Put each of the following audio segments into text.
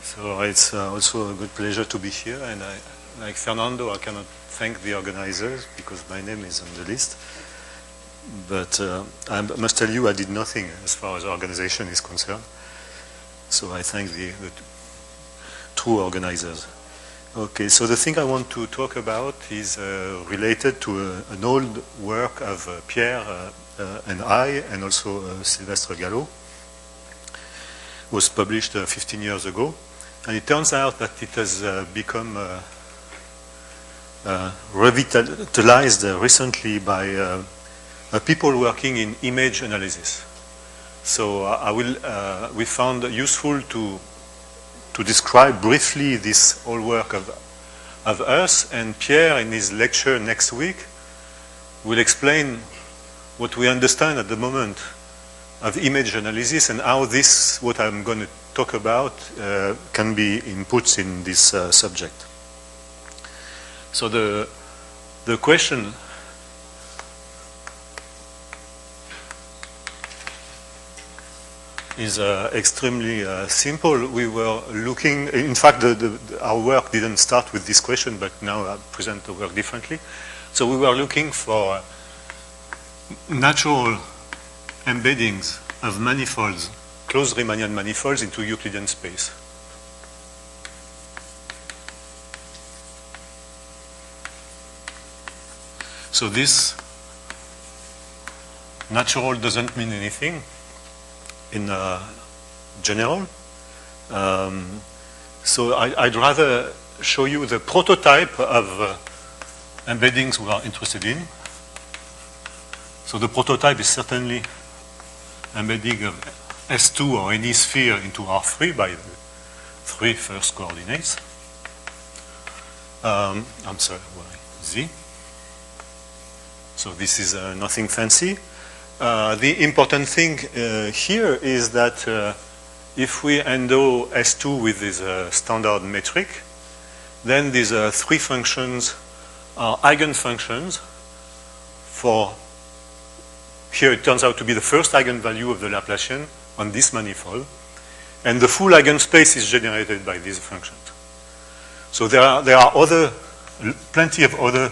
So it's also a good pleasure to be here, and like Fernando, I cannot thank the organizers because my name is on the list. But I must tell you, I did nothing as far as organization is concerned. So I thank the true organizers. Okay, so the thing I want to talk about is related to an old work of Pierre and I, and also Sylvestre Gallo. It was published 15 years ago. And it turns out that it has become revitalized recently by people working in image analysis. So we found useful to describe briefly this whole work of us, and Pierre in his lecture next week will explain what we understand at the moment of image analysis and how this, what I'm going to talk about, can be inputs in this subject. So the question is extremely simple. We were looking, in fact, our work didn't start with this question, but now I present the work differently. So we were looking for natural embeddings of manifolds, closed Riemannian manifolds into Euclidean space. So this natural doesn't mean anything in general. So I'd rather show you the prototype of embeddings we are interested in. So the prototype is certainly embedding of S2 or any sphere into R3 by the 3 first coordinates. I'm sorry, Z. So this is nothing fancy. The important thing here is that if we endo S2 with this standard metric, then these 3 functions are eigenfunctions for, here it turns out to be the first eigenvalue of the Laplacian on this manifold, and the full eigenspace is generated by these functions. So there are plenty of other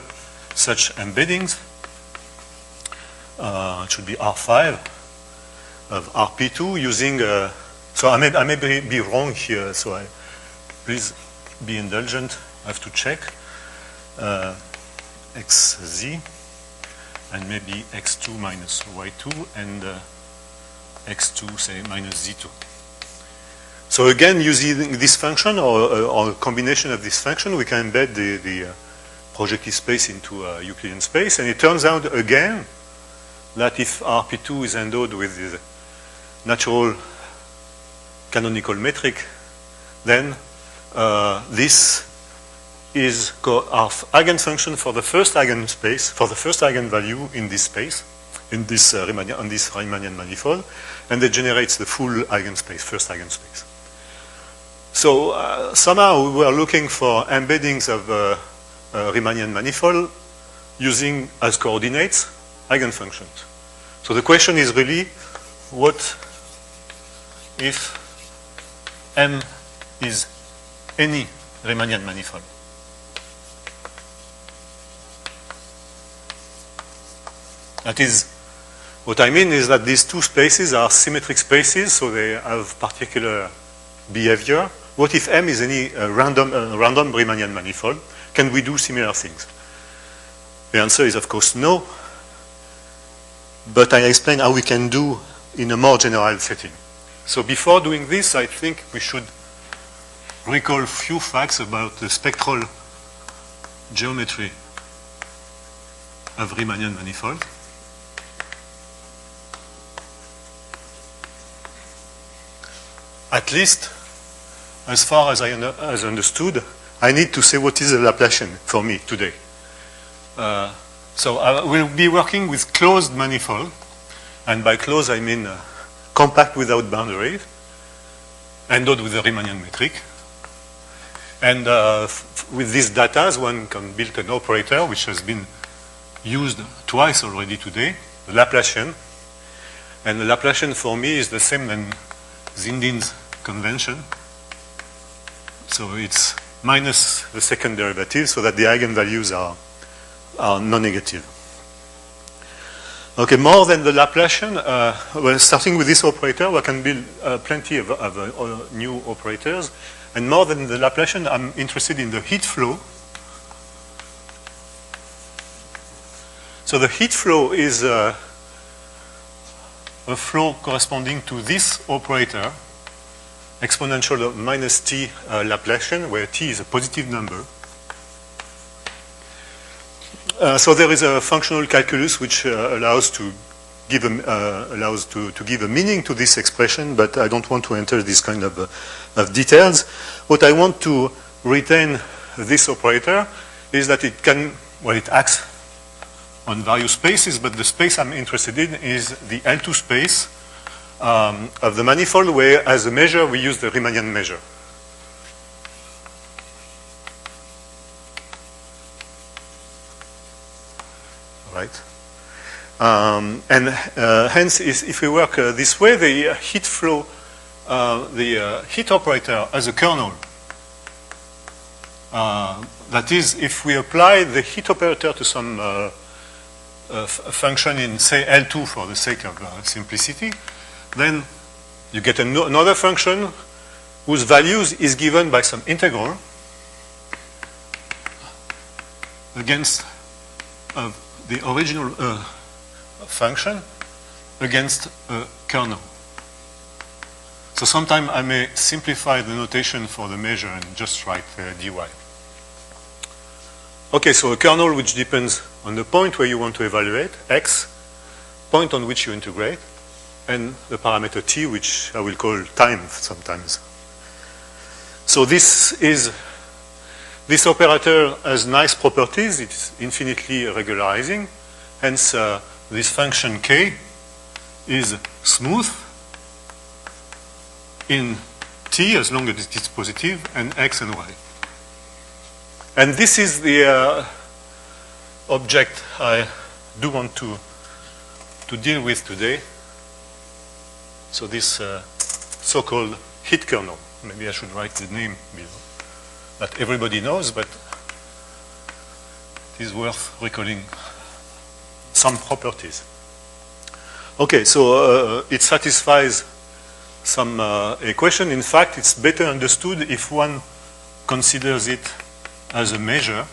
such embeddings. It should be R5 of RP2 using, so I may be wrong here, so please be indulgent. I have to check XZ and maybe X2 minus Y2 and X2, say, minus Z2. So again, using this function or a combination of this function, we can embed the projective space into Euclidean space, and it turns out again that if RP2 is endowed with the natural canonical metric, then this is our eigenfunction for the first eigenspace, for the first eigenvalue in this space, in this on this Riemannian manifold, and it generates the full eigenspace, first eigenspace. So somehow we were looking for embeddings of Riemannian manifold using as coordinates eigenfunctions. So the question is really, what if M is any Riemannian manifold? That is, what I mean is that these two spaces are symmetric spaces, so they have particular behavior. What if M is any random Riemannian manifold? Can we do similar things? The answer is, of course, no. But I explain how we can do in a more general setting. So before doing this, I think we should recall a few facts about the spectral geometry of Riemannian manifold. At least, as far as I understood, I need to say what is a Laplacian for me today. So I will be working with closed manifold, and by closed I mean compact without boundary, endowed with a Riemannian metric. And with these data, one can build an operator which has been used twice already today, the Laplacian. And the Laplacian for me is the same than Zindin's convention. So it's minus the second derivative so that the eigenvalues are non-negative. Okay, more than the Laplacian, well, starting with this operator, we can build plenty of new operators. And more than the Laplacian, I'm interested in the heat flow. So the heat flow is a flow corresponding to this operator, exponential of minus t Laplacian, where t is a positive number. So there is a functional calculus which allows to give a meaning to this expression, but I don't want to enter this kind of details. What I want to retain this operator is that it can, well, it acts on various spaces, but the space I'm interested in is the L2 space of the manifold, where as a measure we use the Riemannian measure. Right? And hence, if we work this way, the heat flow, the heat operator as a kernel, that is, if we apply the heat operator to some function in, say, L2 for the sake of simplicity, then you get another function whose values is given by some integral against the original function against a kernel. So sometimes I may simplify the notation for the measure and just write dy. Okay, so a kernel which depends on the point where you want to evaluate, x, point on which you integrate, and the parameter t, which I will call time sometimes. So this operator has nice properties. It's infinitely regularizing. Hence, this function k is smooth in t as long as it is positive, and x and y. And this is the object I do want to deal with today. So this so-called heat kernel. Maybe I should write the name below. That everybody knows, but it is worth recalling some properties. Okay, so it satisfies some equation. In fact, it's better understood if one considers it as a measure,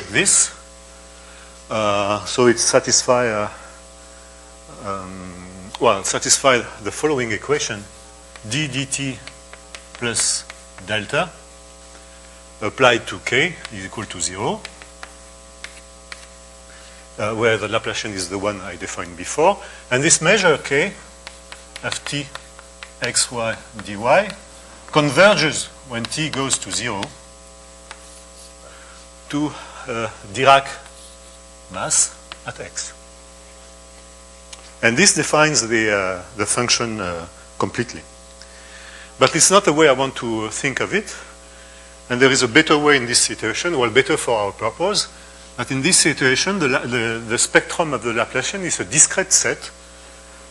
this. So it satisfies the following equation: d dt plus delta applied to k is equal to 0, where the Laplacian is the one I defined before. And this measure k, ft xy dy, converges when t goes to 0 to Dirac mass at x. And this defines the function completely. But it's not the way I want to think of it. And there is a better way in this situation, well, better for our purpose, that in this situation, the spectrum of the Laplacian is a discrete set.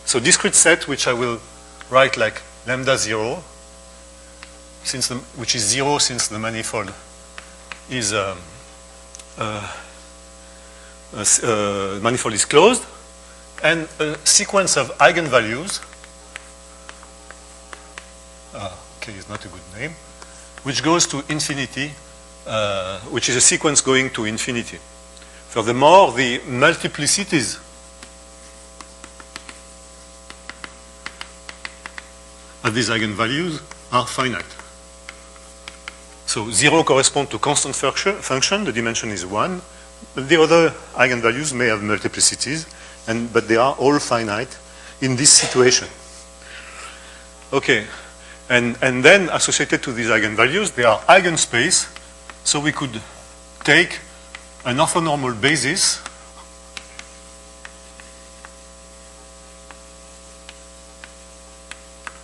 So discrete set, which I will write like lambda 0, which is 0 since the manifold is manifold is closed, and a sequence of eigenvalues. K is not a good name, which goes to infinity, which is a sequence going to infinity. Furthermore, the multiplicities of these eigenvalues are finite. So 0 corresponds to constant function, the dimension is 1. The other eigenvalues may have multiplicities, but they are all finite in this situation. Okay, and then associated to these eigenvalues, they are eigenspace, so we could take an orthonormal basis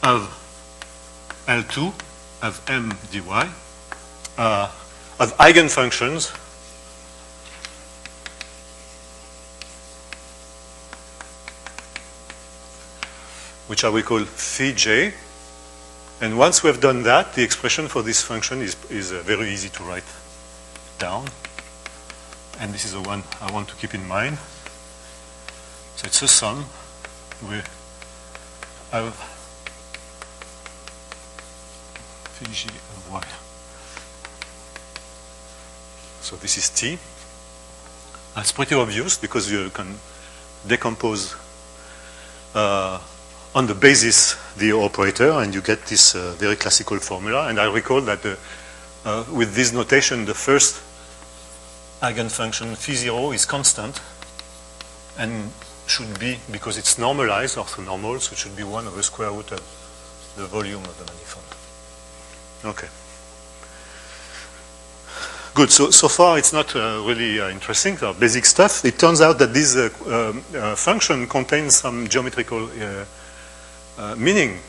of L2 of m dy of eigenfunctions which I will call phi j And once we have done that, the expression for this function is very easy to write down. And this is the one I want to keep in mind. So it's a sum. We have Vg of y. So this is t. It's pretty obvious because you can decompose on the basis the operator, and you get this very classical formula. And I recall that with this notation, the first eigenfunction phi0 is constant and should be, because it's normalized, orthonormal, so it should be 1 over square root of the volume of the manifold. Okay. Good. So far, it's not really interesting, basic stuff. It turns out that this function contains some geometrical meaning.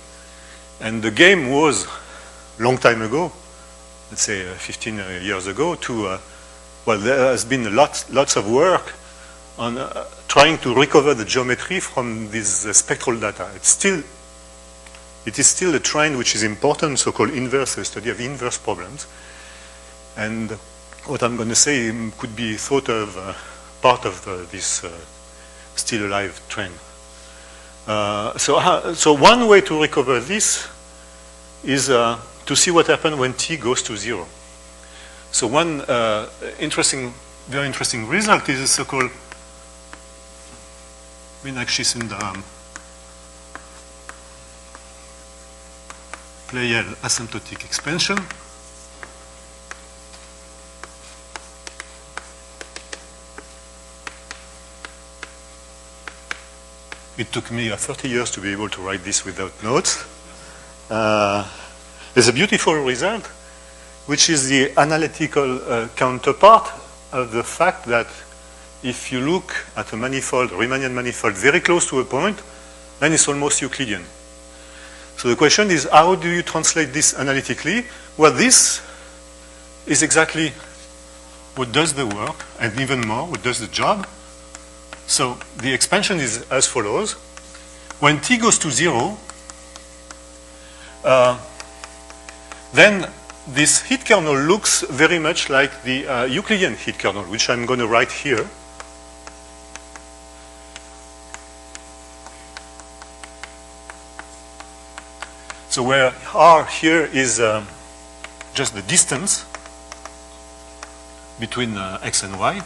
And the game was, long time ago, let's say 15 years ago, to, well, there has been lots of work on trying to recover the geometry from this spectral data. It is still a trend which is important, so-called inverse, the study of inverse problems. And what I'm going to say could be thought of part of this still alive trend. So one way to recover this is to see what happens when t goes to 0. So one very interesting result is a so-called Meenakshi-Sundaram Pleyel asymptotic expansion. It took me 30 years to be able to write this without notes. There's a beautiful result, which is the analytical counterpart of the fact that if you look at a manifold, a Riemannian manifold, very close to a point, then it's almost Euclidean. So the question is, how do you translate this analytically? Well, this is exactly what does the work, and even more, what does the job. So the expansion is as follows. When t goes to 0, then this heat kernel looks very much like the Euclidean heat kernel, which I'm going to write here. So where r here is just the distance between x and y.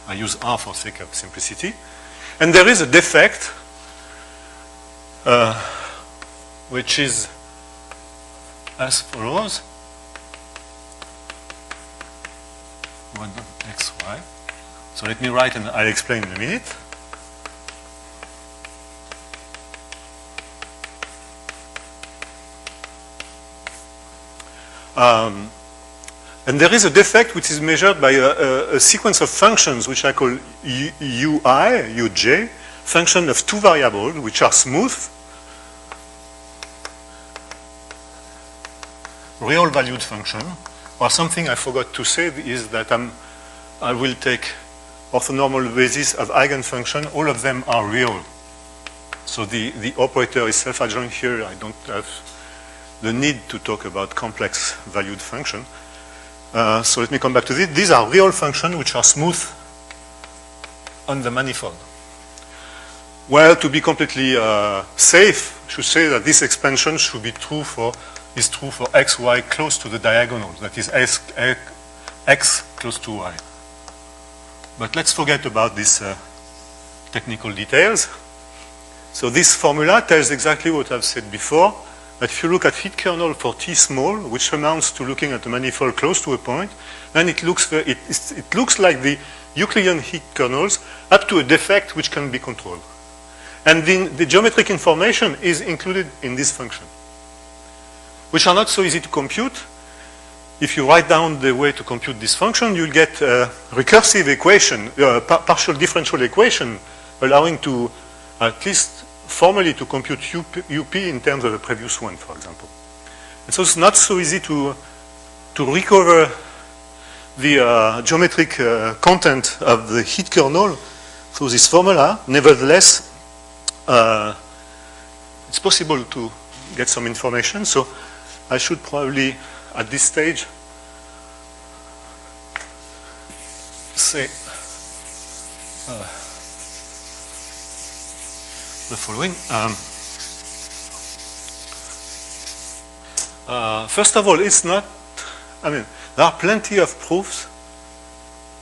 I use r for sake of simplicity. And there is a defect, which is as follows. 1 x, y. So let me write, and I'll explain in a minute. And there is a defect which is measured by a sequence of functions which I call ui, uj, function of two variables which are smooth, real valued function. Or something I forgot to say is that I will take orthonormal basis of eigenfunction. All of them are real. So the operator is self-adjoint here. I don't have the need to talk about complex valued function. So let me come back to this. These are real functions which are smooth on the manifold. Well, to be completely safe, I should say that this expansion should be true for x, y close to the diagonal. That is x close to y. But let's forget about these technical details. So this formula tells exactly what I've said before. That if you look at heat kernel for t small, which amounts to looking at a manifold close to a point, then it looks like the Euclidean heat kernels up to a defect which can be controlled. And the geometric information is included in this function, which are not so easy to compute. If you write down the way to compute this function, you'll get a recursive equation, partial differential equation, allowing to at least formally to compute UP in terms of the previous one, for example. And so it's not so easy to recover the geometric content of the heat kernel through this formula. Nevertheless, it's possible to get some information. So I should probably, at this stage, say the following. First of all, it's not, I mean, there are plenty of proofs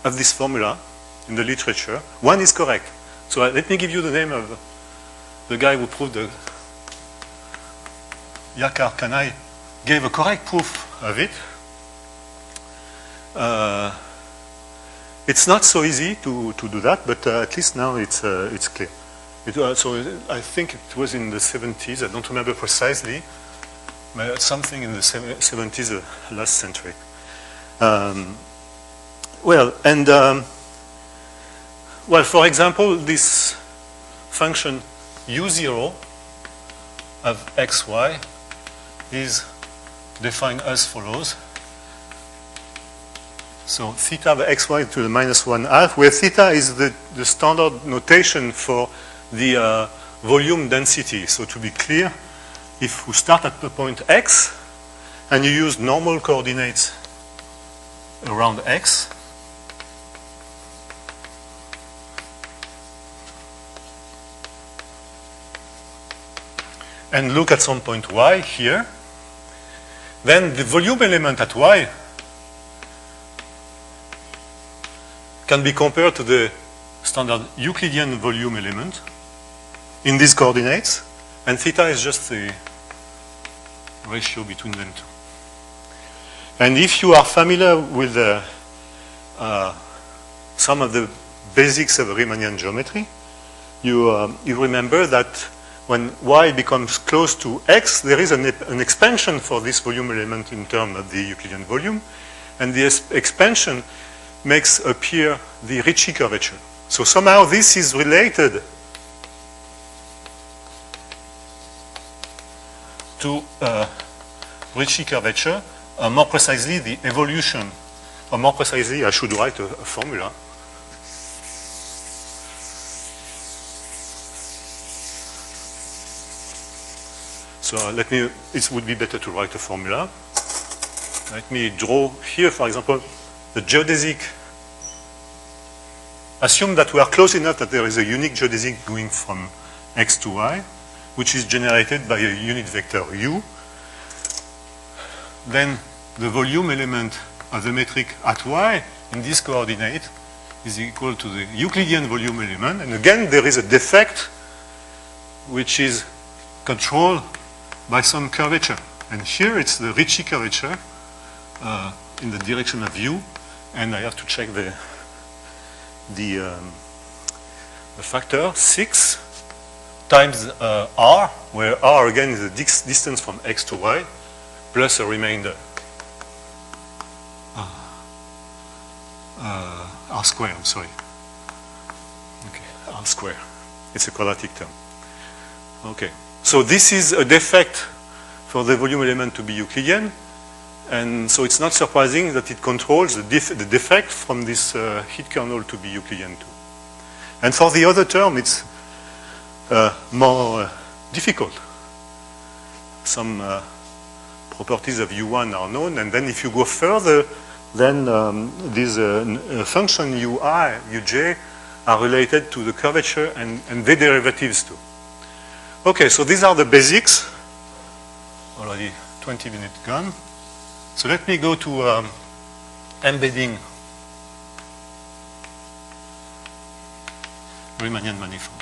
of this formula in the literature. One is correct. So let me give you the name of the guy who proved the Yakar Kanai gave a correct proof of it. It's not so easy to do that, but at least now it's clear. So I think it was in the 70s, I don't remember precisely, but something in the 70s, last century. Well, for example, this function u0 of xy is defined as follows. So theta of xy to the -1/2, where theta is the standard notation for the volume density. So to be clear, if we start at the point x and you use normal coordinates around x, and look at some point y here, then the volume element at y can be compared to the standard Euclidean volume element in these coordinates, and theta is just the ratio between them two. And if you are familiar with some of the basics of Riemannian geometry, you remember that when y becomes close to x, there is an expansion for this volume element in terms of the Euclidean volume, and this expansion makes appear the Ricci curvature. So somehow this is related to Ricci curvature, more precisely the evolution, or more precisely I should write a formula. So it would be better to write a formula. Let me draw here, for example, the geodesic. Assume that we are close enough that there is a unique geodesic going from x to y, which is generated by a unit vector u. Then the volume element of the metric at y in this coordinate is equal to the Euclidean volume element. And again, there is a defect which is controlled by some curvature. And here it's the Ricci curvature in the direction of u. And I have to check the factor 6 times r, where r again is the distance from x to y, plus a remainder r square, I'm sorry. Okay, r square. It's a quadratic term. Okay, so this is a defect for the volume element to be Euclidean, and so it's not surprising that it controls the defect from this heat kernel to be Euclidean too. And for the other term, it's more difficult. Some properties of U1 are known, and then if you go further, then these function Ui, Uj are related to the curvature and their derivatives too. Okay, so these are the basics. Already 20 minutes gone. So let me go to embedding Riemannian manifold.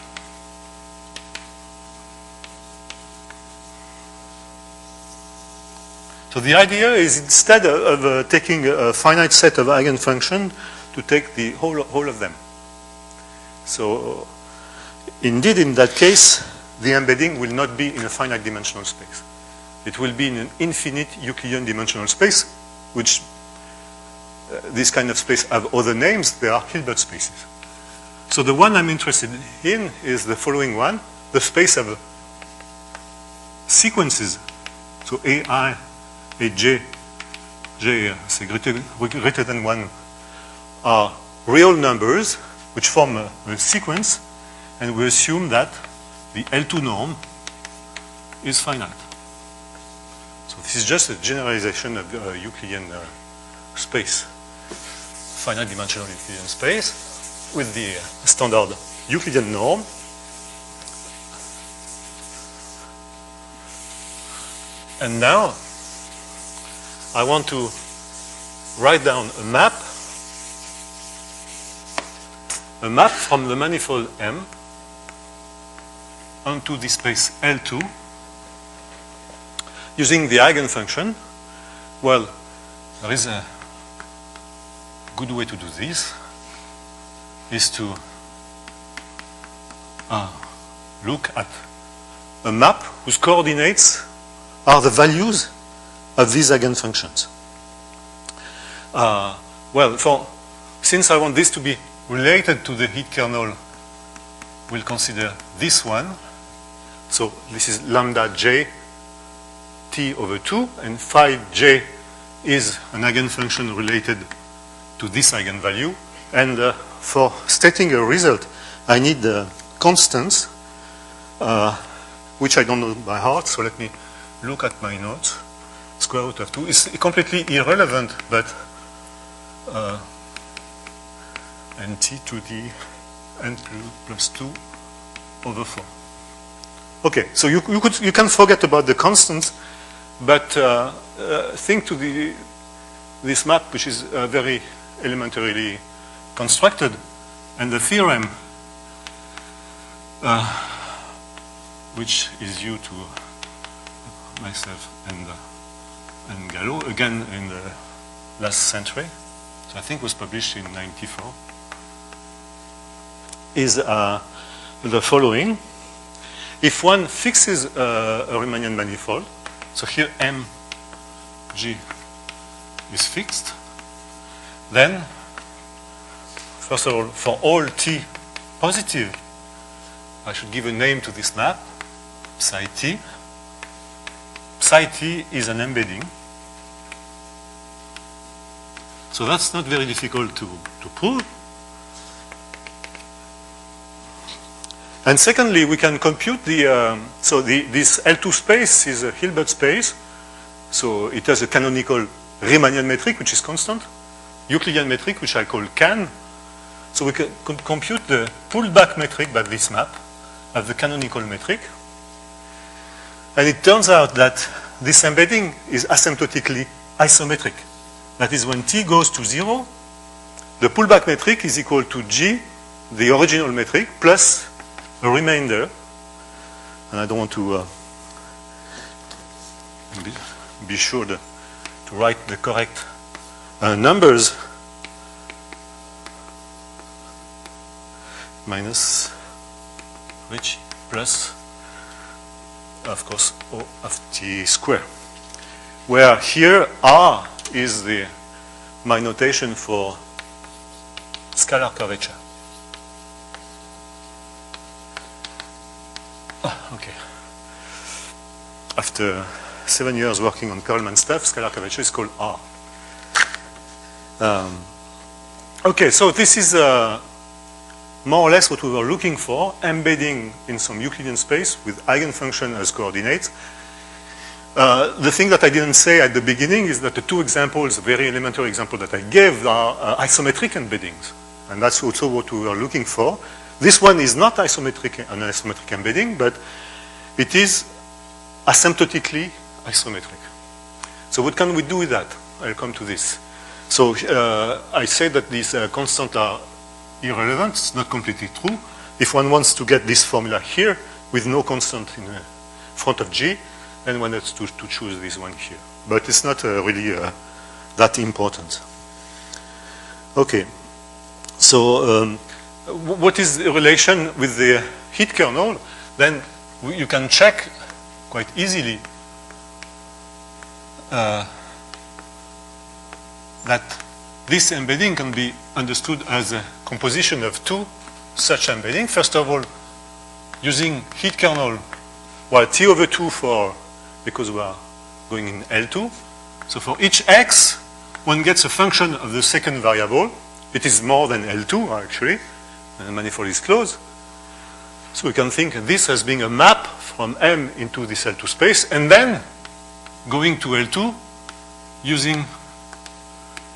So the idea is, instead of taking a finite set of eigenfunctions, to take the whole of them. So indeed, in that case, the embedding will not be in a finite dimensional space. It will be in an infinite Euclidean dimensional space, which this kind of space have other names. They are Hilbert spaces. So the one I'm interested in is the following one, the space of sequences. So AI, AJ, J, say greater than 1, are real numbers which form a sequence, and we assume that the L2 norm is finite. So this is just a generalization of Euclidean space, finite dimensional Euclidean space, with the standard Euclidean norm. And now I want to write down a map from the manifold M onto the space L2 using the eigenfunction. Well, there is a good way to do this, is to look at a map whose coordinates are the values of these eigenfunctions. Well, since I want this to be related to the heat kernel, we'll consider this one. So this is lambda j t over 2, and phi j is an eigenfunction related to this eigenvalue. And for stating a result, I need the constants, which I don't know by heart, so let me look at my notes. Square root of 2 is completely irrelevant, but nt to the n plus 2 over 4. Okay, so you can forget about the constants, but think to this map, which is very elementarily constructed, and the theorem, which is due to myself and Gallo, again in the last century, so I think was published in '94, is the following. If one fixes a Riemannian manifold, so here M, G is fixed, then, first of all, for all t positive, I should give a name to this map, psi t. Psi t is an embedding. So that's not very difficult to prove. And secondly, we can compute this L2 space is a Hilbert space. So it has a canonical Riemannian metric, which is constant, Euclidean metric, which I call can. So we can compute the pulled back metric by this map of the canonical metric. And it turns out that this embedding is asymptotically isometric. That is, when t goes to 0, the pullback metric is equal to g, the original metric, plus a remainder. And I don't want to be sure to write the correct numbers. Minus Ricci plus, of course, O of t square. Where here R is my notation for scalar curvature. Okay. After 7 years working on Perelman stuff, scalar curvature is called R. Okay, so this is more or less what we were looking for, embedding in some Euclidean space with eigenfunction as coordinates. The thing that I didn't say at the beginning is that the two examples, very elementary example that I gave, are isometric embeddings. And that's also what we were looking for. This one is not an isometric embedding, but it is asymptotically isometric. So what can we do with that? I'll come to this. So I say that these constants are irrelevant. It's not completely true. If one wants to get this formula here with no constant in front of G, then one has to choose this one here. But it's not really that important. Okay. So what is the relation with the heat kernel? Then you can check quite easily that this embedding can be understood as a composition of two such embedding. First of all, using heat kernel, well, T over 2 because we are going in L2. So for each x, one gets a function of the second variable. It is more than L2, actually, and the manifold is closed. So we can think of this as being a map from M into this L2 space, and then going to L2 using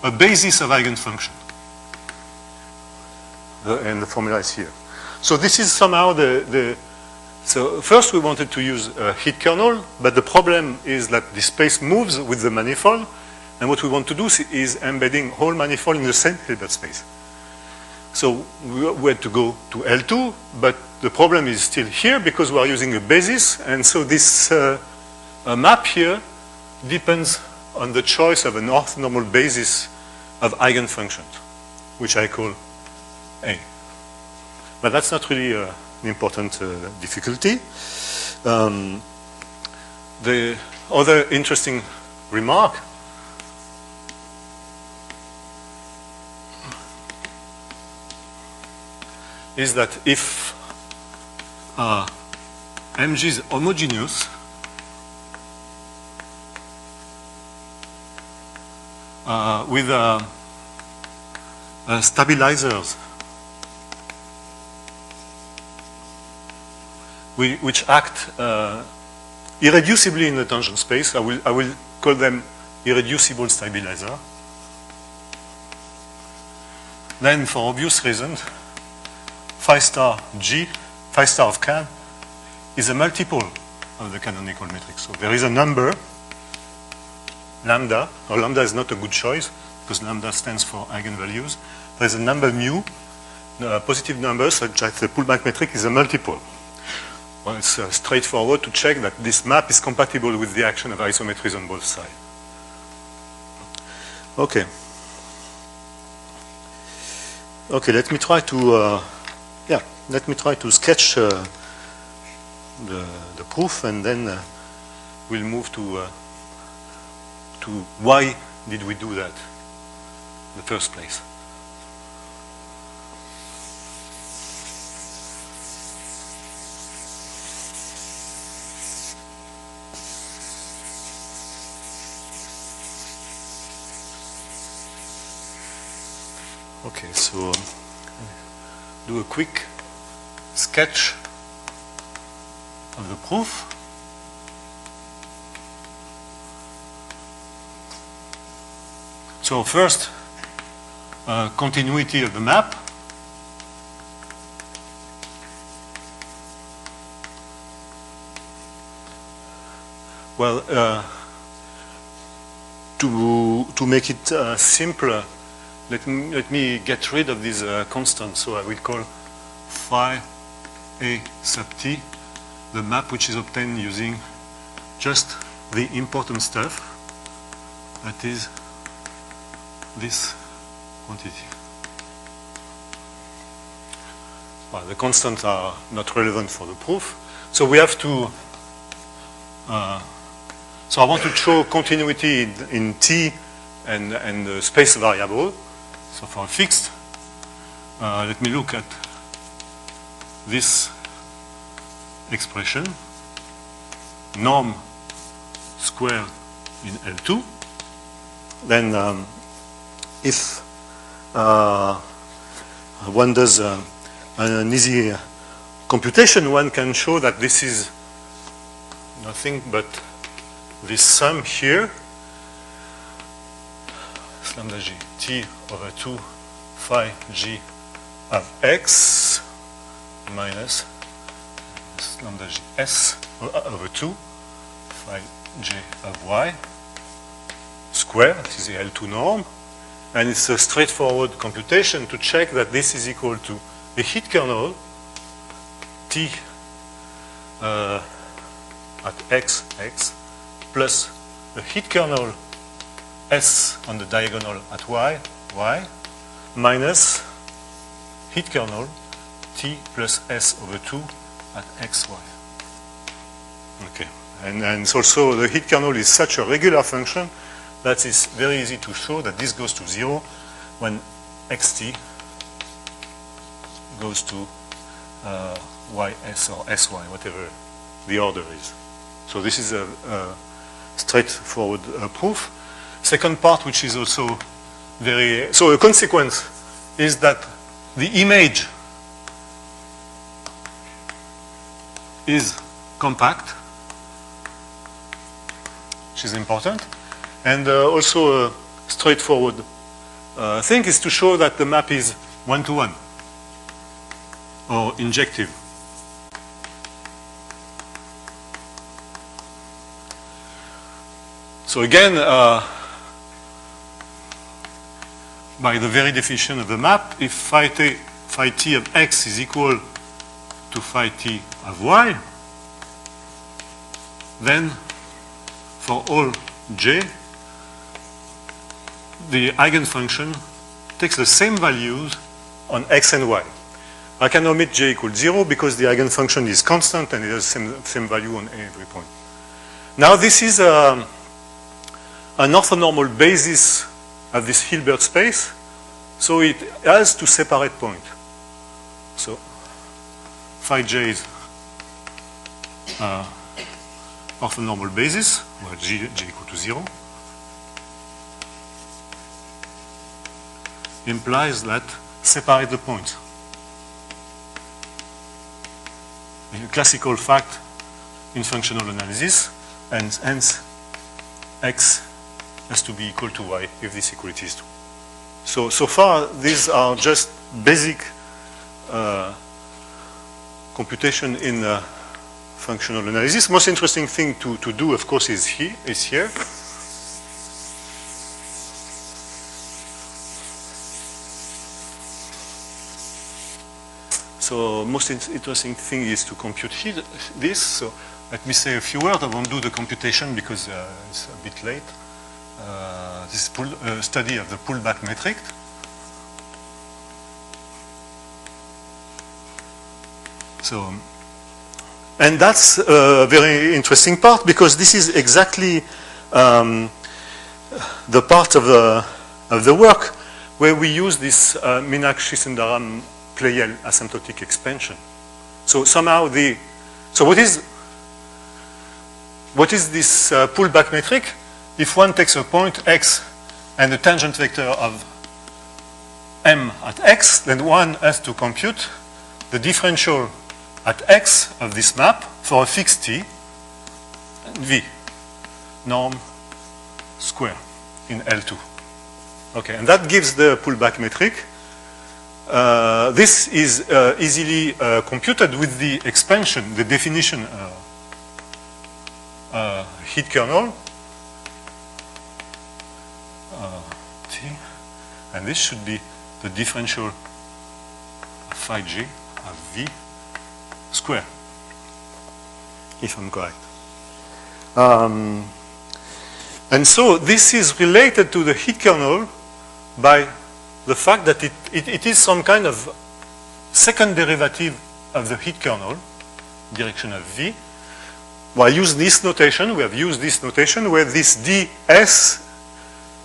a basis of eigenfunction. And the formula is here. So this is somehow so first we wanted to use a heat kernel, but the problem is that the space moves with the manifold, and what we want to do is embedding whole manifold in the same Hilbert space. So we had to go to L2, but the problem is still here because we are using a basis, and so this map here depends on the choice of an orthonormal basis of eigenfunctions, which I call A. But that's not really an important difficulty. The other interesting remark is that if Mg is homogeneous, with stabilizers which act irreducibly in the tangent space, I will call them irreducible stabilizer. Then, for obvious reasons, phi star G, phi star of Can, is a multiple of the canonical metric. So there is a number, lambda, or lambda is not a good choice because lambda stands for eigenvalues. There is a number mu, a positive number such that the pullback metric is a multiple. Well, it's straightforward to check that this map is compatible with the action of isometries on both sides. Okay. Okay, let me try to sketch the proof, and then we'll move to why did we do that in the first place. Okay, so do a quick sketch of the proof. So first, continuity of the map. Well, to make it simpler, let me get rid of this constant. So I will call phi A sub t the map which is obtained using just the important stuff, that is this quantity. Well, the constants are not relevant for the proof. So we have to, so I want to show continuity in t and the space variable. So for a fixed, let me look at this expression, norm squared in L2. Then if one does an easy computation, one can show that this is nothing but this sum here, lambda g t over 2 phi g of x minus lambda g s over 2 phi j of y square. This is the L2 norm. And it's a straightforward computation to check that this is equal to the heat kernel T at x plus the heat kernel S on the diagonal at y minus heat kernel T plus S over 2 at xy. Okay. And it's also the heat kernel is such a regular function that it's very easy to show that this goes to 0 when xt goes to ys or sy, whatever the order is. So this is a straightforward proof. Second part, which is also very, so a consequence is that the image is compact. which is important. And also a straightforward thing is to show that the map is one-to-one or injective. So again, by the very definition of the map, if phi t of x is equal to phi t of y, then for all j, the eigenfunction takes the same values on x and y. I can omit j equals 0 because the eigenfunction is constant and it has the same value on every point. Now this is an orthonormal basis of this Hilbert space, so it has two separate points. So phi j is orthonormal basis, where j equal to 0, implies that separate the points. A classical fact in functional analysis, and hence x has to be equal to y if this equality is true. So far, these are just basic computation in functional analysis. Most interesting thing to do, of course, is here. So most interesting thing is to compute this. So let me say a few words. I won't do the computation because it's a bit late. This is study of the pullback metric. So, and that's a very interesting part because this is exactly the part of the work where we use this Meenakshi-Sundaram Pleyel asymptotic expansion. So somehow so what is this pullback metric? If one takes a point x and a tangent vector of m at x, then one has to compute the differential at x of this map for a fixed t, v, norm square in L2. Okay, and that gives the pullback metric. This is easily computed with the expansion, the definition heat kernel, T, and this should be the differential of phi j of V square, if I'm correct. And so this is related to the heat kernel by the fact that it is some kind of second derivative of the heat kernel, direction of V. Well, I use this notation. We have used this notation where this ds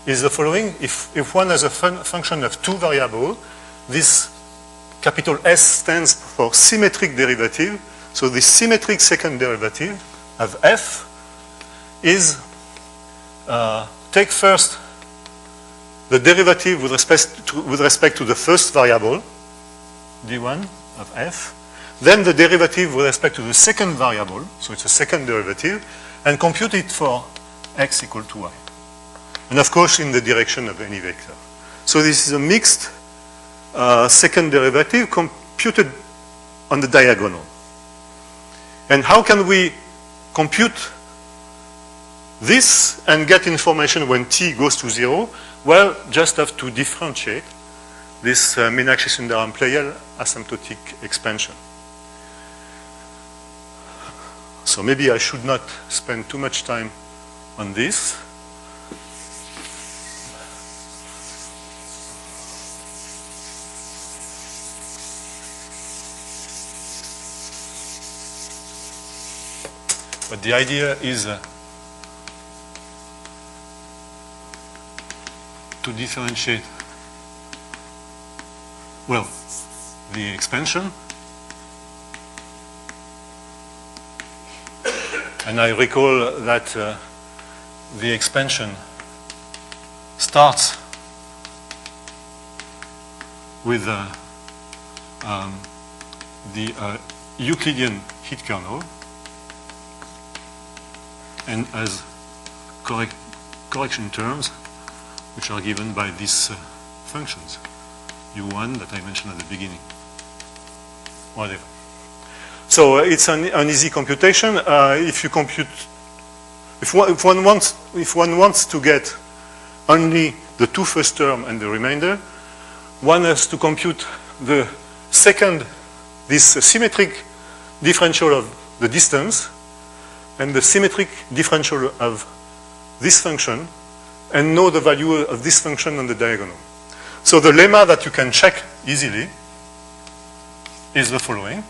is the following. If one has a function of two variables, this capital S stands for symmetric derivative. So the symmetric second derivative of f is, take first the derivative with respect to the first variable, d1 of f, then the derivative with respect to the second variable, so it's a second derivative, and compute it for x equal to y. And of course in the direction of any vector. So this is a mixed second derivative computed on the diagonal. And how can we compute this and get information when t goes to 0? Well, just have to differentiate this Meenakshi-Sundaram Pleyel asymptotic expansion. So maybe I should not spend too much time on this. But the idea is to differentiate, well, the expansion. And I recall that the expansion starts with the Euclidean heat kernel and has correction terms which are given by these functions, u1 that I mentioned at the beginning. Whatever. So it's an easy computation. If you compute, if one wants to get only the two first term and the remainder, one has to compute the second, this symmetric differential of the distance and the symmetric differential of this function and know the value of this function on the diagonal. So the lemma that you can check easily is the following.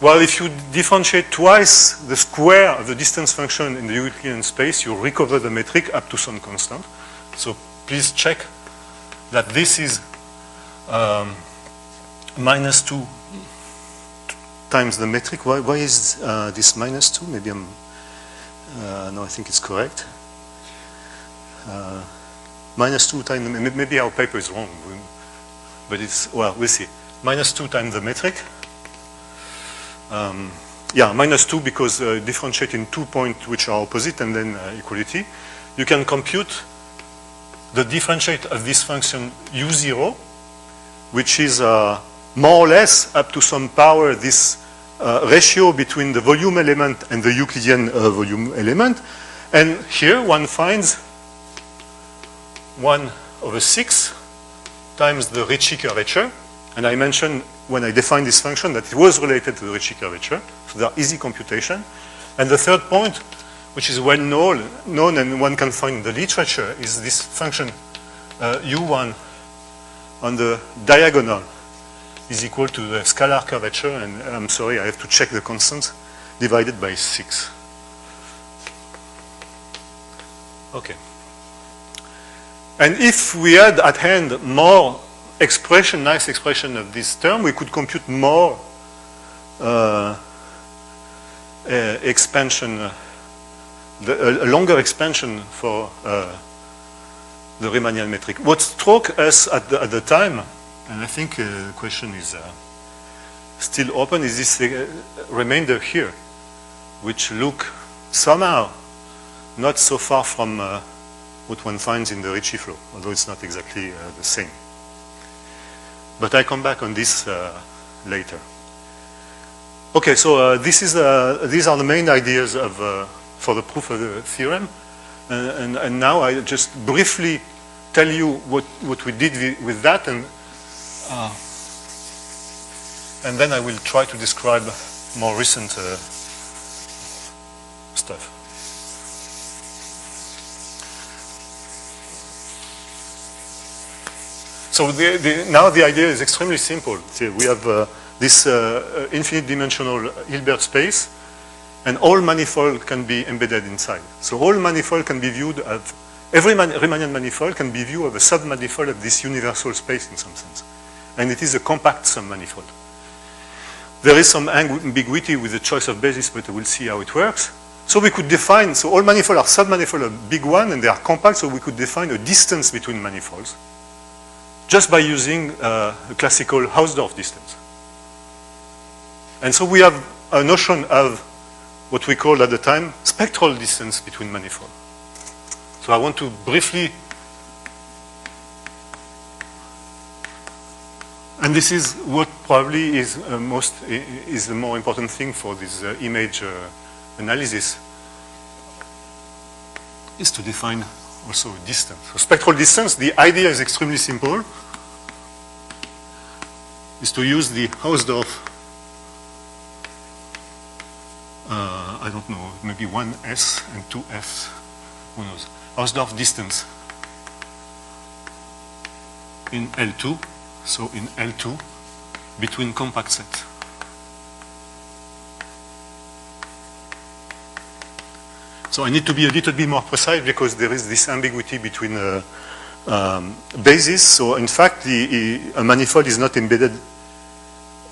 Well, if you differentiate twice the square of the distance function in the Euclidean space, you recover the metric up to some constant. So please check that this is minus 2 times the metric. Why is this minus 2? Maybe I'm, no, I think it's correct. Minus 2 times, maybe our paper is wrong, but it's, well, we'll see. Minus 2 times the metric. Yeah, minus 2 because differentiate in 2 points which are opposite and then equality. You can compute the differentiate of this function u0, which is more or less up to some power this ratio between the volume element and the Euclidean volume element. And here one finds 1/6 times the Ricci curvature. And I mentioned when I defined this function that it was related to the Ricci curvature. So they are easy computation. And the third point, which is well known and one can find in the literature, is this function u1 on the diagonal is equal to the scalar curvature, and I'm sorry, I have to check the constants, divided by 6. Okay. And if we had at hand more expression, nice expression of this term, we could compute more expansion, a longer expansion for the Riemannian metric. What struck us at the time, and I think the question is still open, is this remainder here, which look somehow not so far from what one finds in the Ricci flow, although it's not exactly the same. But I come back on this later. Okay, so these are the main ideas of, for the proof of the theorem. And now I just briefly tell you what we did with that, and then I will try to describe more recent stuff. So now the idea is extremely simple. See, we have this infinite dimensional Hilbert space, and all manifold can be embedded inside. So all manifold can be viewed as, every Riemannian manifold can be viewed as a submanifold of this universal space in some sense. And it is a compact submanifold. There is some ambiguity with the choice of basis, but we'll see how it works. So we could define, so all manifolds are submanifold of big one, and they are compact, so we could define a distance between manifolds just by using a classical Hausdorff distance. And so we have a notion of what we called at the time spectral distance between manifolds. So I want to briefly, and this is what probably is the more important thing for this image analysis, is to define also distance. So spectral distance, the idea is extremely simple, is to use the Hausdorff, I don't know, maybe 1s and 2f, who knows, Hausdorff distance in L2, so in L2, between compact sets. So I need to be a little bit more precise because there is this ambiguity between bases. So in fact, a manifold is not embedded.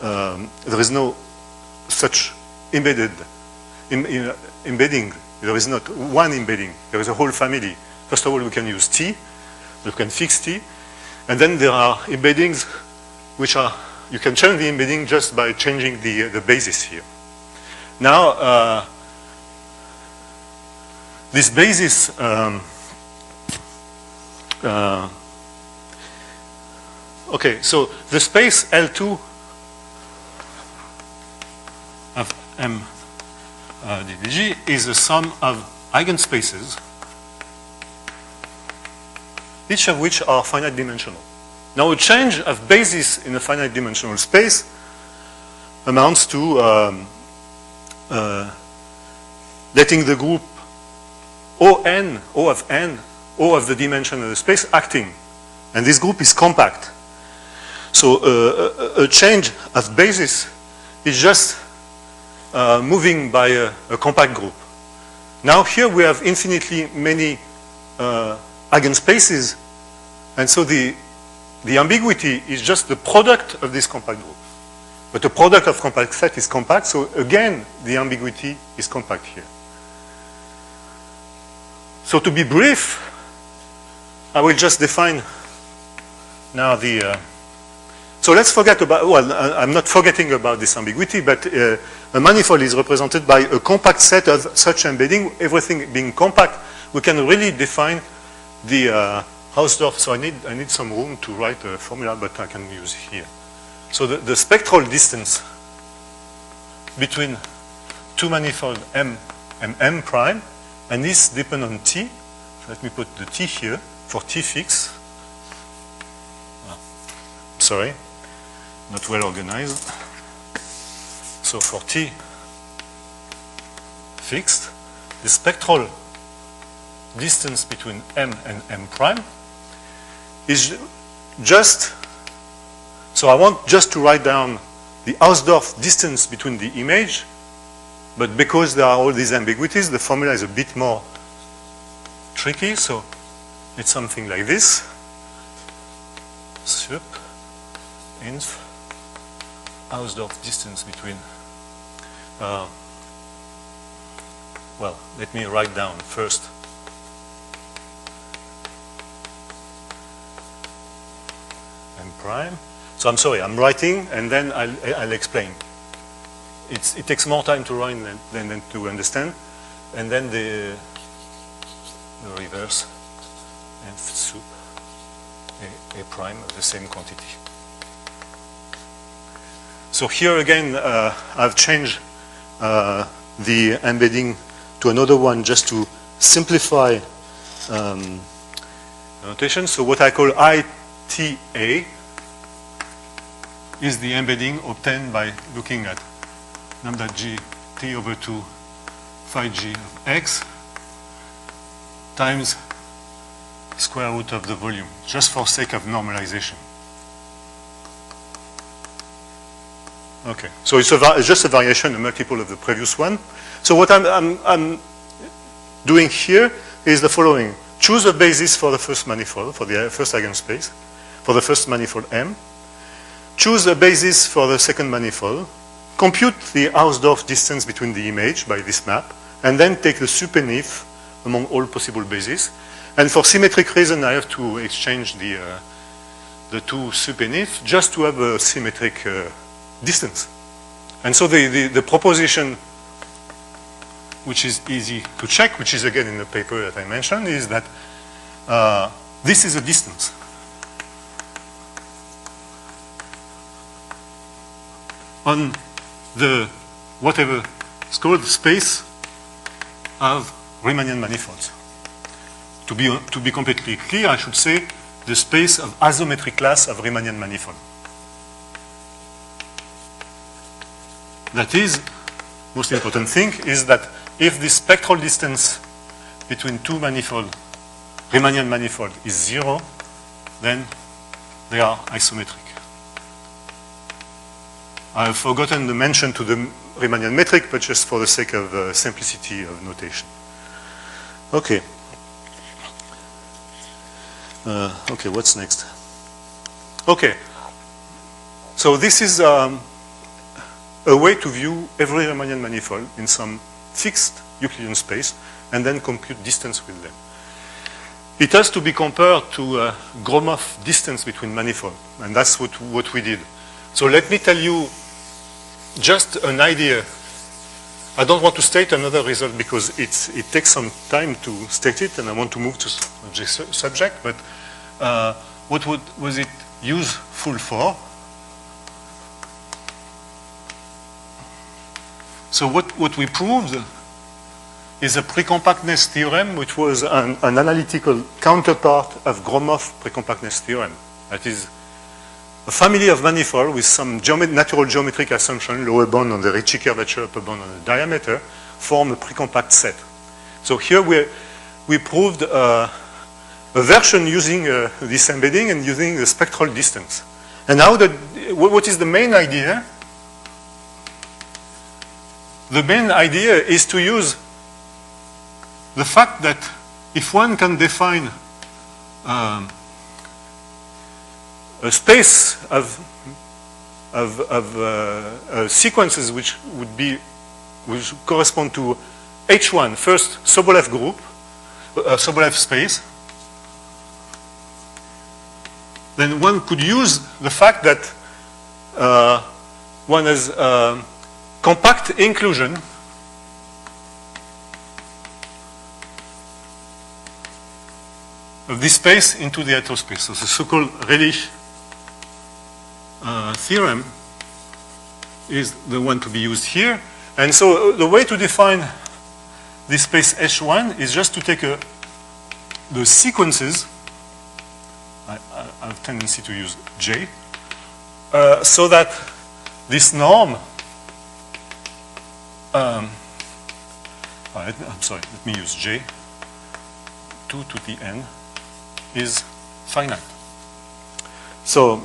There is no such embedding. There is not one embedding. There is a whole family. First of all, we can use T. We can fix T. And then there are embeddings which are, you can change the embedding just by changing the basis here. Now, this basis okay, so the space L2 of M dvg is the sum of eigenspaces, each of which are finite dimensional. Now, a change of basis in a finite dimensional space amounts to letting the group O of n, O of the dimension of the space acting. And this group is compact. So a change of basis is just moving by a compact group. Now here we have infinitely many eigenspaces, and so the ambiguity is just the product of this compact group. But the product of compact set is compact, so again the ambiguity is compact here. So to be brief, I will just define now the so let's forget about, well, I'm not forgetting about this ambiguity, but a manifold is represented by a compact set of such embedding. Everything being compact, we can really define the Hausdorff. So I need some room to write a formula, but I can use here. So the spectral distance between two manifold M and M prime, and this depends on T. Let me put the T here for T fixed. Sorry. Not well organized. So for T fixed, the spectral distance between M and M prime is just, so I want just to write down the Hausdorff distance between the image, but because there are all these ambiguities, the formula is a bit more tricky, so it's something like this. Sup inf Hausdorff distance between, well, let me write down first M prime. So I'm sorry, I'm writing and then I'll explain. It takes more time to write than to understand. And then the reverse and sup A prime of the same quantity. So here again, I've changed the embedding to another one just to simplify the notation. So what I call ITA is the embedding obtained by looking at lambda g t over 2 phi g of x times square root of the volume, just for sake of normalization. Okay, so it's just a variation, a multiple of the previous one. So what I'm doing here is the following. Choose a basis for the first manifold, for the first eigenspace, for the first manifold M. Choose a basis for the second manifold. Compute the Hausdorff distance between the image by this map, and then take the sup and if among all possible bases. And for symmetric reason, I have to exchange the two sup and if just to have a symmetric distance. And so the proposition, which is easy to check, which is again in the paper that I mentioned, is that this is a distance. On the whatever is called space of Riemannian manifolds. To be completely clear, I should say the space of isometric class of Riemannian manifold. That is, most important thing is that if the spectral distance between two manifold, Riemannian manifold, is 0, then they are isometric. I have forgotten the mention to the Riemannian metric, but just for the sake of simplicity of notation. Okay. Okay, what's next? Okay. So this is a way to view every Riemannian manifold in some fixed Euclidean space and then compute distance with them. It has to be compared to Gromov distance between manifolds, and that's what we did. So let me tell you just an idea I don't want to state another result because it takes some time to state it, and I want to move to subject. But what was it useful for? So what we proved is a precompactness theorem, which was an analytical counterpart of Gromov precompactness theorem. That is a family of manifolds with some natural geometric assumption, lower bound on the Ricci-Curvature, upper bound on the diameter, form a precompact set. So here we proved a version using this embedding and using the spectral distance. And now what is the main idea? The main idea is to use the fact that if one can define a space of sequences which correspond to H1, first Sobolev group, Sobolev space, then one could use the fact that one has compact inclusion of this space into the heterospace. So the so-called Redlich theorem is the one to be used here. And so the way to define this space H1 is just to take the sequences. I have a tendency to use J, so that this norm, I'm sorry, let me use J, 2 to the n, is finite. So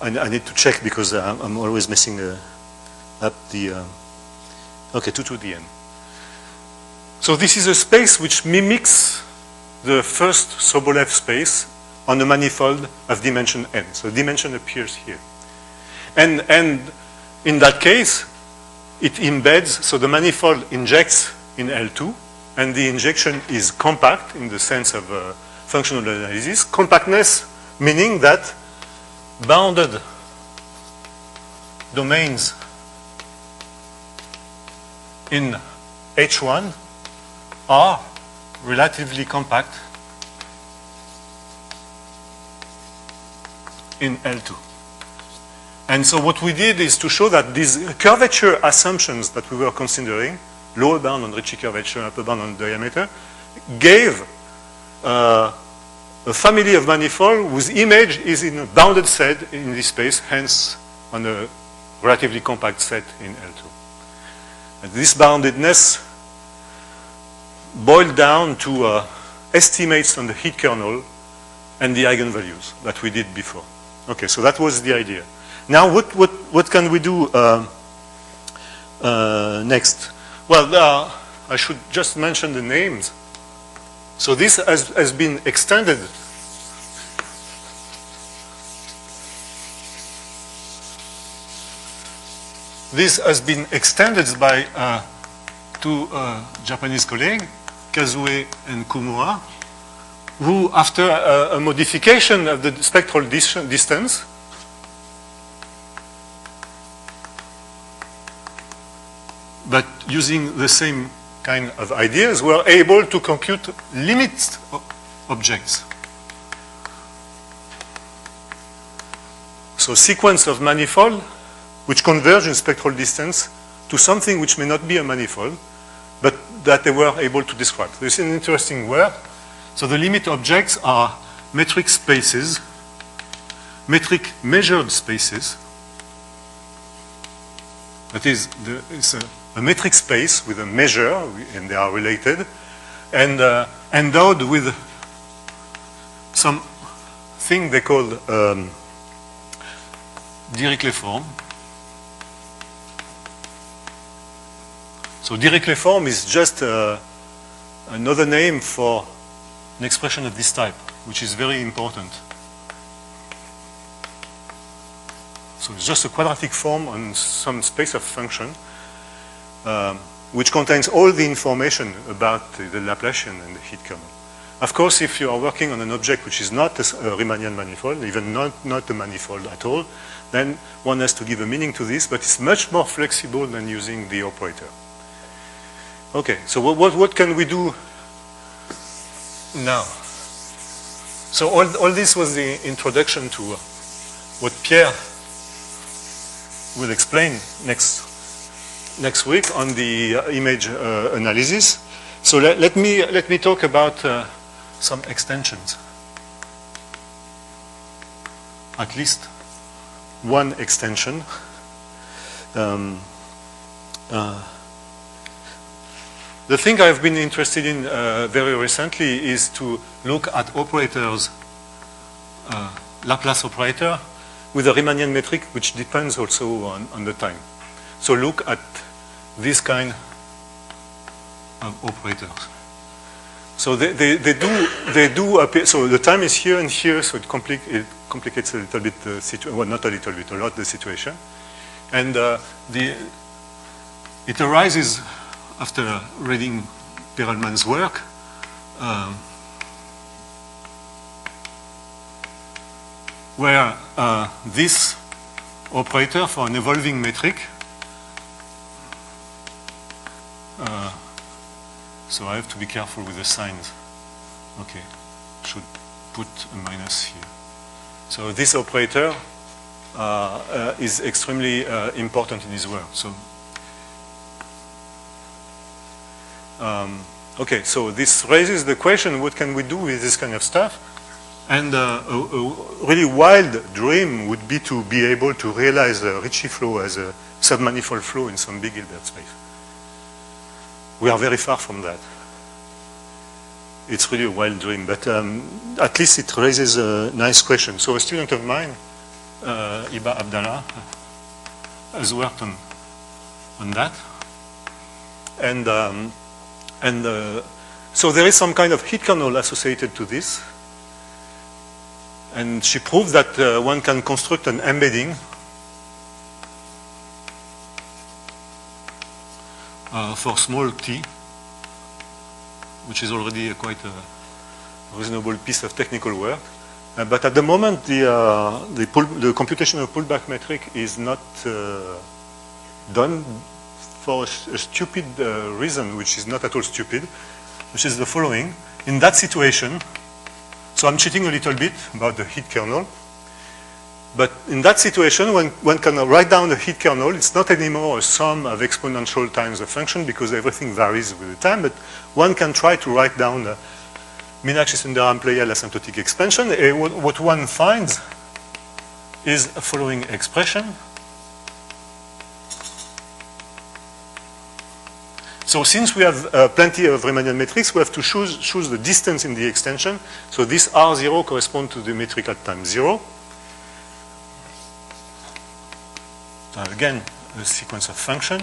I need to check because I'm always messing up the, okay, 2 to the n. So this is a space which mimics the first Sobolev space on a manifold of dimension n. So dimension appears here. And in that case, it embeds, so the manifold injects in L2, and the injection is compact in the sense of functional analysis. Compactness meaning that bounded domains in H1 are relatively compact in L2. And so what we did is to show that these curvature assumptions that we were considering, lower bound on Ricci curvature, upper bound on diameter, gave a family of manifold whose image is in a bounded set in this space, hence on a relatively compact set in L2. And this boundedness boiled down to estimates on the heat kernel and the eigenvalues that we did before. Okay, so that was the idea. Now, what can we do next? Well, I should just mention the names. So this has been extended. This has been extended by two Japanese colleagues, Kazue and Kumura, who, after a modification of the spectral distance, but using the same kind of ideas, were able to compute limit objects. So sequence of manifold which converge in spectral distance to something which may not be a manifold, but that they were able to describe. This is an interesting work. So the limit objects are metric spaces, metric measured spaces. That is, it's a metric space with a measure, and they are related, and endowed with some thing they call Dirichlet form. So Dirichlet form is just another name for an expression of this type, which is very important. So it's just a quadratic form on some space of function, which contains all the information about the Laplacian and the heat kernel. Of course, if you are working on an object which is not a Riemannian manifold, even not a manifold at all, then one has to give a meaning to this, but it's much more flexible than using the operator. Okay, so what can we do now? So all this was the introduction to what Pierre will explain next week on the image analysis. So let me talk about some extensions. At least one extension. The thing I've been interested in very recently is to look at operators, Laplace operator, with a Riemannian metric, which depends also on the time. So look at this kind of operators. So they do appear. So the time is here and here, so it complicates a little bit the situation. Well, not a little bit, a lot the situation, and it arises after reading Perelman's work. Where this operator for an evolving metric, so I have to be careful with the signs. Okay, should put a minus here. So this operator is extremely important in his work. So, okay, so this raises the question: what can we do with this kind of stuff? And a really wild dream would be to be able to realize a Ricci flow as a submanifold flow in some big Hilbert space. We are very far from that. It's really a wild dream, but at least it raises a nice question. So a student of mine, Iba Abdallah, has worked on that. And so there is some kind of heat kernel associated to this. And she proved that one can construct an embedding for small t, which is already quite a reasonable piece of technical work. But at the moment, the computational pullback metric is not done for a stupid reason, which is not at all stupid, which is the following. In that situation, so I'm cheating a little bit about the heat kernel. But in that situation, one can write down the heat kernel. It's not anymore a sum of exponential times a function because everything varies with the time. But one can try to write down the Meenakshi-Sundaram-Pleyel asymptotic expansion. What one finds is a following expression. So since we have plenty of Riemannian metrics, we have to choose the distance in the extension. So this R0 corresponds to the metric at time 0. So again, a sequence of functions,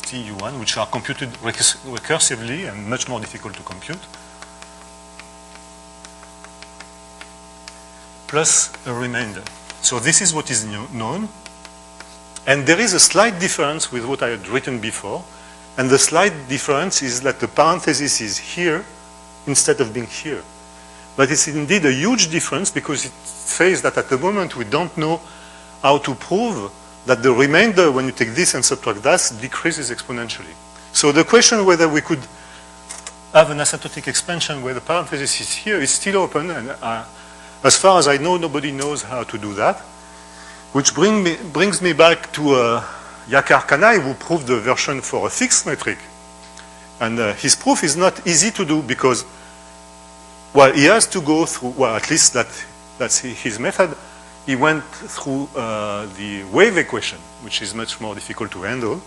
T, U1, which are computed recursively and much more difficult to compute, plus a remainder. So this is what is known. And there is a slight difference with what I had written before. And the slight difference is that the parenthesis is here instead of being here. But it's indeed a huge difference because it says that at the moment we don't know how to prove that the remainder, when you take this and subtract that, decreases exponentially. So the question whether we could have an asymptotic expansion where the parenthesis is here is still open. And as far as I know, nobody knows how to do that. Which brings me back to Yakar Kanai, who proved the version for a fixed metric. And his proof is not easy to do because, well, he has to go through, well, at least that's his method. He went through the wave equation, which is much more difficult to handle.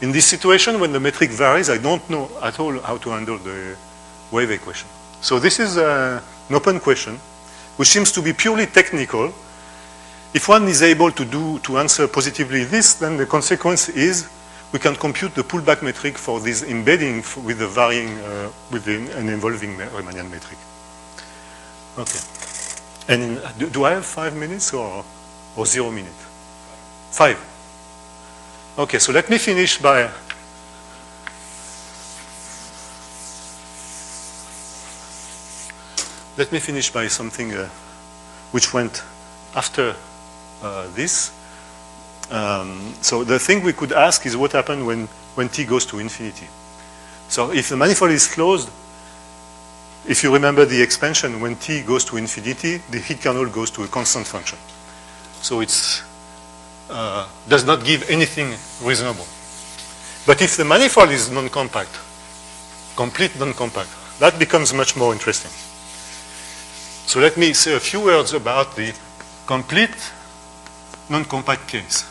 In this situation, when the metric varies, I don't know at all how to handle the wave equation. So this is an open question, which seems to be purely technical. If one is able to answer positively this, then the consequence is we can compute the pullback metric for this embedding with the varying, with an evolving Riemannian metric. Okay. And do I have 5 minutes or 0 minutes? 5. Okay, so let me finish by something which went after this. So the thing we could ask is what happened when t goes to infinity. So if the manifold is closed, if you remember the expansion, when t goes to infinity, the heat kernel goes to a constant function. So it does not give anything reasonable. But if the manifold is non-compact, complete non-compact, that becomes much more interesting. So let me say a few words about the complete non-compact case.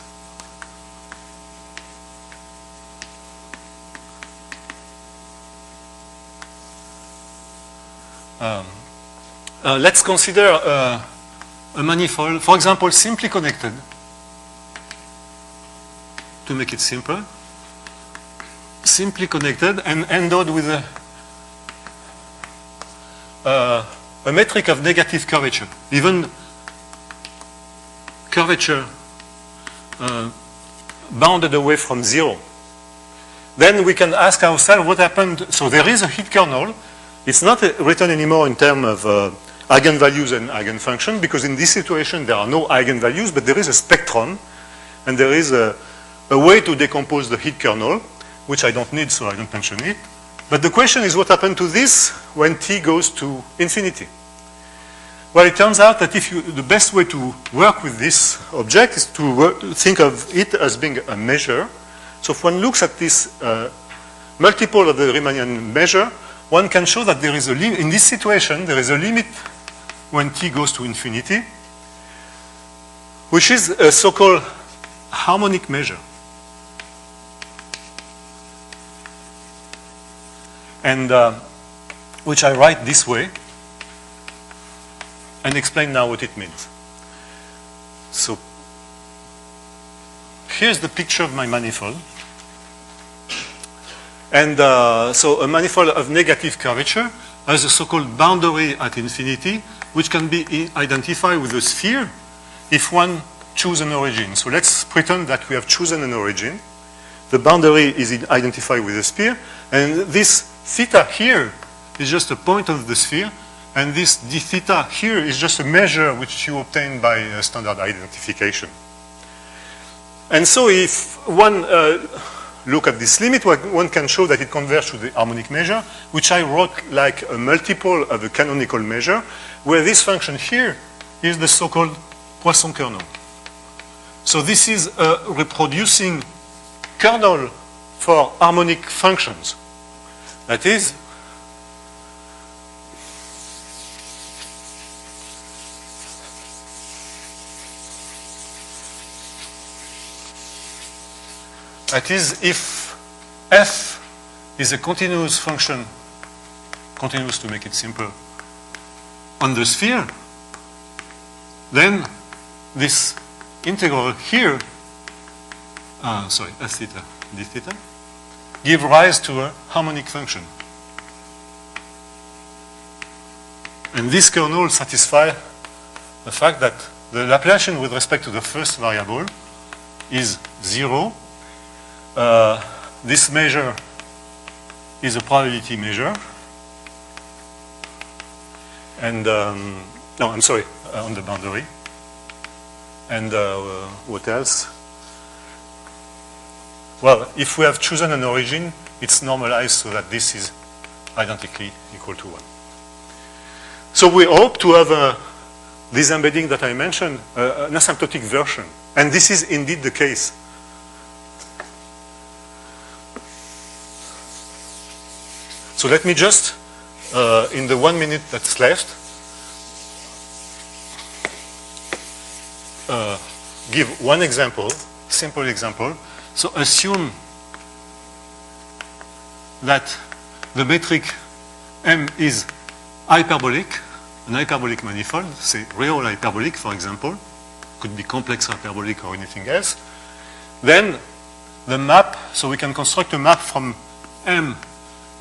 Let's consider a manifold, for example, simply connected, to make it simple, simply connected and endowed with a metric of negative curvature, even curvature bounded away from zero. Then we can ask ourselves what happened. So there is a heat kernel. It's not written anymore in terms of eigenvalues and eigenfunction, because in this situation there are no eigenvalues, but there is a spectrum, and there is a way to decompose the heat kernel, which I don't need, so I don't mention it. But the question is what happened to this when t goes to infinity? Well, it turns out that the best way to work with this object is to think of it as being a measure. So if one looks at this multiple of the Riemannian measure, one can show that there is a limit. In this situation, there is a limit when t goes to infinity, which is a so-called harmonic measure. And which I write this way and explain now what it means. So here's the picture of my manifold. And so a manifold of negative curvature has a so-called boundary at infinity, which can be identified with a sphere if one chooses an origin. So let's pretend that we have chosen an origin. The boundary is identified with a sphere, and this theta here is just a point of the sphere, and this d theta here is just a measure which you obtain by standard identification. And so if one look at this limit, one can show that it converges to the harmonic measure, which I wrote like a multiple of a canonical measure, where this function here is the so-called Poisson kernel. So this is a reproducing kernel for harmonic functions. That is, if f is a continuous function, continuous to make it simple, on the sphere, then this integral here, s theta, d theta, give rise to a harmonic function. And this kernel satisfies the fact that the Laplacian with respect to the first variable is 0. This measure is a probability measure. And, no, I'm sorry, on the boundary. And what else? Well, if we have chosen an origin, it's normalized so that this is identically equal to 1. So we hope to have this embedding that I mentioned, an asymptotic version. And this is indeed the case. So let me just, in the 1 minute that's left, give one example, simple example. So assume that the metric M is hyperbolic, an hyperbolic manifold, say real hyperbolic, for example, could be complex hyperbolic or anything else. Then the map, so we can construct a map from M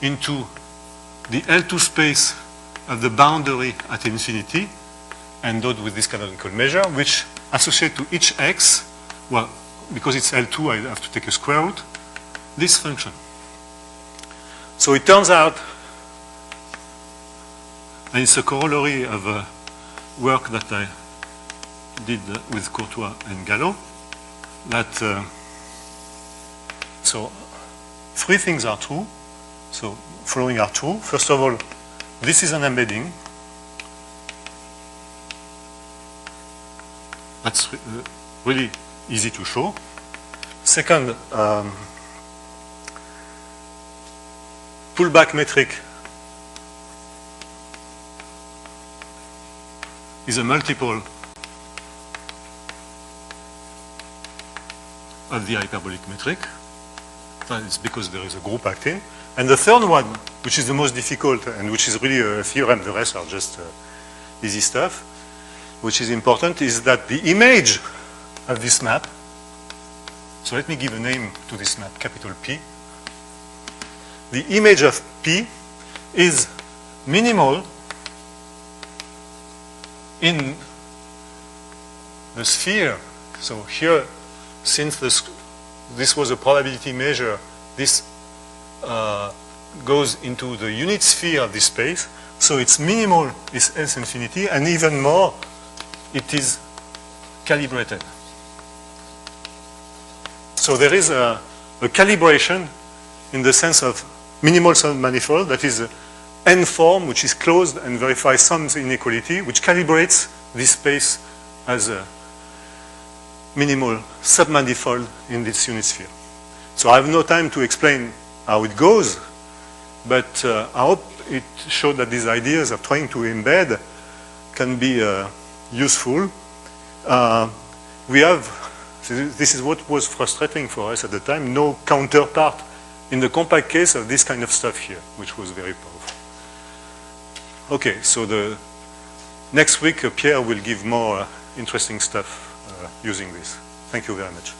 into the L2 space of the boundary at infinity, endowed with this canonical measure, which associate to each x, well, because it's L2, I have to take a square root, this function. So it turns out, and it's a corollary of work that I did with Courtois and Gallo, that, so 3 things are true. So following are true. First of all, this is an embedding. That's really easy to show. Second, pullback metric is a multiple of the hyperbolic metric. That is because there is a group acting. And the third one, which is the most difficult and which is really a theorem, the rest are just easy stuff, which is important, is that the image of this map, so let me give a name to this map, capital P. The image of P is minimal in the sphere. So here, since this was a probability measure, this goes into the unit sphere of this space. So its minimal is S infinity, and even more, it is calibrated. So there is a calibration in the sense of minimal submanifold, that is N form, which is closed and verifies some inequality, which calibrates this space as a minimal submanifold in this unit sphere. So I have no time to explain how it goes, but I hope it showed that these ideas of trying to embed can be useful. We have, this is what was frustrating for us at the time, no counterpart in the compact case of this kind of stuff here, which was very powerful. Okay, so the next week Pierre will give more interesting stuff using this. Thank you very much.